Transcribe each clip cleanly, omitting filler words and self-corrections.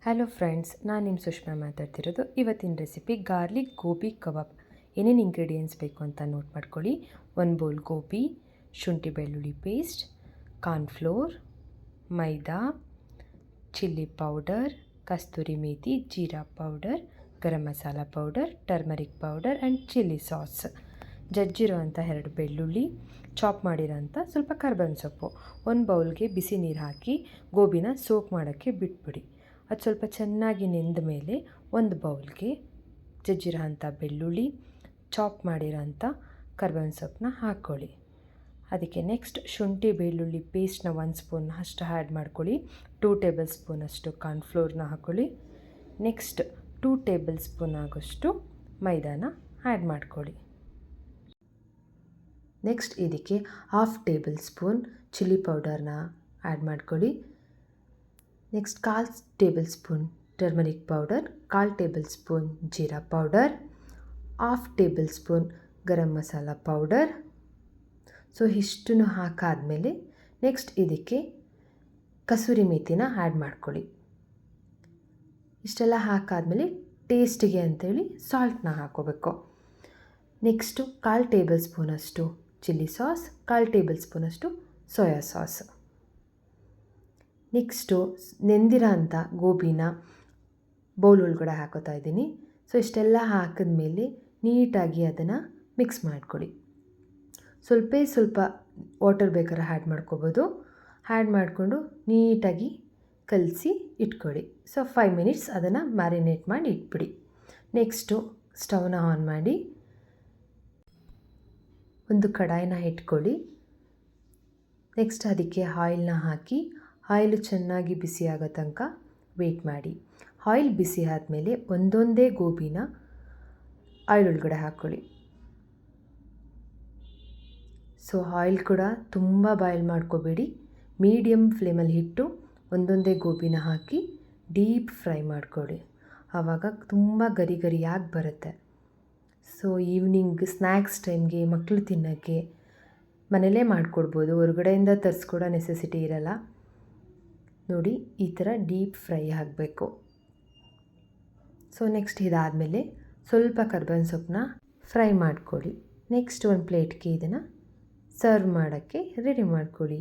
Hello friends, ನಾನು ನಿಮ್ಮ ಸುಷ್ಮಾ ಮಾತಾಡ್ತಿರೋದು. ಇವತ್ತಿನ ರೆಸಿಪಿ ಗಾರ್ಲಿಕ್ ಗೋಬಿ ಕಬಾಬ್. ಏನೇನು ಇಂಗ್ರೀಡಿಯೆಂಟ್ಸ್ ಬೇಕು ಅಂತ ನೋಟ್ ಮಾಡ್ಕೊಳ್ಳಿ. 1 ಬೌಲ್ ಗೋಬಿ, ಶುಂಠಿ ಬೆಳ್ಳುಳ್ಳಿ paste, cornflour, maida, chilli powder, kasuri methi, jeera powder, garam masala powder, turmeric powder and chilli sauce, ಜಜ್ಜಿರೋ ಅಂಥ 2 ಬೆಳ್ಳುಳ್ಳಿ, ಚಾಪ್ ಮಾಡಿರೋಂಥ ಸ್ವಲ್ಪ ಕರ್ಬೇವಿನ ಸೊಪ್ಪು. 1 ಬೌಲ್ಗೆ ಬಿಸಿ ನೀರು ಹಾಕಿ ಗೋಬಿನ ಸೋಕ್ ಮಾಡೋಕ್ಕೆ ಬಿಟ್ಬಿಡಿ. ಅದು ಸ್ವಲ್ಪ ಚೆನ್ನಾಗಿ ನೆಂದ ಮೇಲೆ 1 ಬೌಲ್ಗೆ ಜಜ್ಜಿರೋ ಅಂಥ ಬೆಳ್ಳುಳ್ಳಿ, ಚಾಪ್ ಮಾಡಿರೋ ಅಂಥ ಕರ್ಬೇವಿನ ಸೊಪ್ಪನ್ನ ಹಾಕ್ಕೊಳ್ಳಿ. ಅದಕ್ಕೆ ನೆಕ್ಸ್ಟ್ ಶುಂಠಿ ಬೆಳ್ಳುಳ್ಳಿ ಪೇಸ್ಟ್ನ 1 ಸ್ಪೂನ್ ಅಷ್ಟು ಆ್ಯಡ್ ಮಾಡ್ಕೊಳ್ಳಿ. 2 ಟೇಬಲ್ ಸ್ಪೂನ್ ಅಷ್ಟು ಕಾರ್ನ್ಫ್ಲೋರ್ನ ಹಾಕ್ಕೊಳ್ಳಿ. ನೆಕ್ಸ್ಟ್ 2 ಟೇಬಲ್ ಸ್ಪೂನ್ ಆಗೋಷ್ಟು ಮೈದಾನ ಆ್ಯಡ್ ಮಾಡ್ಕೊಳ್ಳಿ. ನೆಕ್ಸ್ಟ್ ಇದಕ್ಕೆ 1/2 ಟೇಬಲ್ ಸ್ಪೂನ್ ಚಿಲ್ಲಿ ಪೌಡರ್ನ ಆ್ಯಡ್ ಮಾಡ್ಕೊಳ್ಳಿ. Next 1/4 tablespoon turmeric powder, 1/4 tablespoon jeera powder, 1/2 tablespoon garam masala powder. So ಇಷ್ಟನ್ನು ಹಾಕಾದ್ಮೇಲೆ ನೆಕ್ಸ್ಟ್ ಇದಕ್ಕೆ ಕಸೂರಿ ಮೇಥಿನ ಆ್ಯಡ್ ಮಾಡ್ಕೊಳ್ಳಿ. ಇಷ್ಟೆಲ್ಲ ಹಾಕಾದ್ಮೇಲೆ ಟೇಸ್ಟಿಗೆ ಅಂಥೇಳಿ ಸಾಲ್ಟ್ನ ಹಾಕ್ಕೋಬೇಕು. ನೆಕ್ಸ್ಟು 1/4 ಟೇಬಲ್ ಸ್ಪೂನಷ್ಟು ಚಿಲ್ಲಿ ಸಾಸ್, 1/4 ಟೇಬಲ್ ಸ್ಪೂನಷ್ಟು ಸೋಯಾ ಸಾಸ್. ನೆಕ್ಸ್ಟು ನೆಂದಿರೋ ಅಂಥ ಗೋಬಿನ ಬೌಲ್ ಒಳಗಡೆ ಹಾಕೋತಾ ಇದ್ದೀನಿ. ಸೊ ಇಷ್ಟೆಲ್ಲ ಹಾಕಿದ್ಮೇಲೆ ನೀಟಾಗಿ ಅದನ್ನು ಮಿಕ್ಸ್ ಮಾಡ್ಕೊಳ್ಳಿ. ಸ್ವಲ್ಪ ವಾಟರ್ ಬೇಕಾದ್ರೆ ಆ್ಯಡ್ ಮಾಡ್ಕೋಬೋದು. ಆ್ಯಡ್ ಮಾಡಿಕೊಂಡು ನೀಟಾಗಿ ಕಲಸಿ ಇಟ್ಕೊಳ್ಳಿ. ಸೊ 5 ಮಿನಿಟ್ಸ್ ಅದನ್ನು ಮ್ಯಾರಿನೇಟ್ ಮಾಡಿ ಇಟ್ಬಿಡಿ. ನೆಕ್ಸ್ಟು ಸ್ಟವ್ನ ಆನ್ ಮಾಡಿ ಒಂದು ಕಡಾಯಿನ ಇಟ್ಕೊಳ್ಳಿ. ನೆಕ್ಸ್ಟ್ ಅದಕ್ಕೆ ಆಯಿಲ್ನ ಹಾಕಿ ಆಯಿಲು ಚೆನ್ನಾಗಿ ಬಿಸಿ ಆಗೋ ತನಕ ವೆಯ್ಟ್ ಮಾಡಿ. ಆಯಿಲ್ ಬಿಸಿ ಆದಮೇಲೆ ಒಂದೊಂದೇ ಗೋಬಿನ ಆಯಿಲ್ ಒಳಗಡೆ ಹಾಕ್ಕೊಳ್ಳಿ. ಸೊ ಆಯಿಲ್ ಕೂಡ ತುಂಬ ಬಾಯ್ಲ್ ಮಾಡ್ಕೋಬೇಡಿ, ಮೀಡಿಯಮ್ ಫ್ಲೇಮಲ್ಲಿ ಇಟ್ಟು ಒಂದೊಂದೇ ಗೋಬಿನ ಹಾಕಿ ಡೀಪ್ ಫ್ರೈ ಮಾಡ್ಕೊಳ್ಳಿ. ಆವಾಗ ತುಂಬ ಗರಿ ಗರಿಯಾಗಿ ಬರುತ್ತೆ. ಸೊ ಈವ್ನಿಂಗ್ ಸ್ನ್ಯಾಕ್ಸ್ ಟೈಮ್ಗೆ ಮಕ್ಕಳು ತಿನ್ನೋಕ್ಕೆ ಮನೇಲೇ ಮಾಡಿಕೊಡ್ಬೋದು, ಹೊರಗಡೆಯಿಂದ ತರಿಸ್ಕೊಡೋ ನೆಸೆಸಿಟಿ ಇರಲ್ಲ. ನೋಡಿ, ಈ ಥರ ಡೀಪ್ ಫ್ರೈ ಆಗಬೇಕು. ಸೊ ನೆಕ್ಸ್ಟ್ ಇದಾದಮೇಲೆ ಸ್ವಲ್ಪ ಕರ್ಬೇವಿನ ಸೊಪ್ಪನ್ನ ಫ್ರೈ ಮಾಡ್ಕೊಳ್ಳಿ. ನೆಕ್ಸ್ಟ್ ಒಂದು ಪ್ಲೇಟ್ಗೆ ಇದನ್ನು ಸರ್ವ್ ಮಾಡೋಕ್ಕೆ ರೆಡಿ ಮಾಡ್ಕೊಳ್ಳಿ.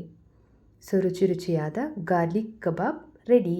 ಸೊ ರುಚಿಯಾದ ಗಾರ್ಲಿಕ್ ಕಬಾಬ್ ರೆಡಿ.